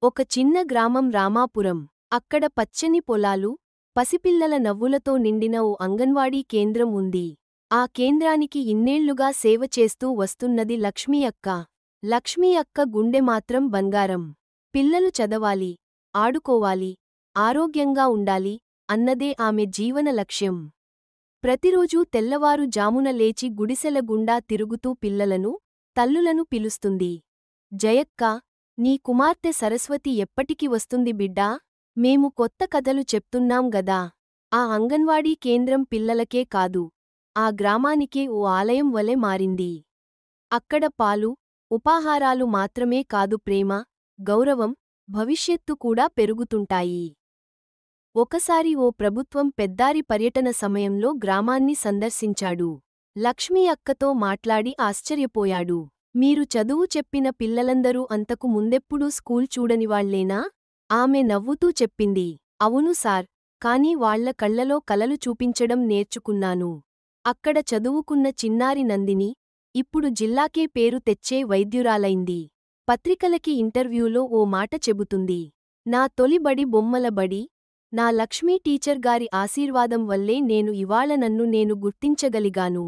ఒక చిన్న గ్రామం రామాపురం. అక్కడ పచ్చని పొలాలు, పసిపిల్లల నవ్వులతో నిండిన ఓ అంగన్వాడీ కేంద్రం ఉంది. ఆ కేంద్రానికి ఇన్నేళ్లుగా సేవ చేస్తూ వస్తున్నది లక్ష్మీ అక్క. లక్ష్మీ అక్క గుండె మాత్రం బంగారం. పిల్లలు చదవాలి, ఆడుకోవాలి, ఆరోగ్యంగా ఉండాలి అన్నదే ఆమె జీవన లక్ష్యం. ప్రతిరోజూ తెల్లవారు జామున లేచి గుడిసెల గుండా తిరుగుతూ పిల్లలను, తల్లులను పిలుస్తుంది. జయక్కా, నీ కుమార్తె సరస్వతి ఎప్పటికి వస్తుంది బిడ్డా? మేము కొత్త కథలు చెప్తున్నాం గదా. ఆ అంగన్వాడీ కేంద్రం పిల్లలకే కాదు, ఆ గ్రామానికే ఓ ఆలయం వలె మారింది. అక్కడ పాలు, ఉపాహారాలు మాత్రమే కాదు, ప్రేమ, గౌరవం, భవిష్యత్తు కూడా పెరుగుతుంటాయి. ఒకసారి ఓ ప్రభుత్వం పెద్దారి పర్యటన సమయంలో గ్రామాన్ని సందర్శించాడు. లక్ష్మీ అక్కతో మాట్లాడి ఆశ్చర్యపోయాడు. మీరు చదువు చెప్పిన పిల్లలందరూ అంతకు ముందెప్పుడూ స్కూల్ చూడనివాళ్లేనా? ఆమె నవ్వుతూ చెప్పింది. అవును సార్, కానీ వాళ్ల కళ్లలో కలలు చూపించడం నేర్చుకున్నాను. అక్కడ చదువుకున్న చిన్నారి నందిని, ఇప్పుడు జిల్లాకే పేరు తెచ్చే వైద్యురాలైంది. పత్రికలకి ఇంటర్వ్యూలో ఓ మాట చెబుతుంది. నా తొలి బడి బొమ్మల బడి, నా లక్ష్మీ టీచర్ గారి ఆశీర్వాదం వల్లే నేను ఇవాళ నన్ను నేను గుర్తించగలిగాను.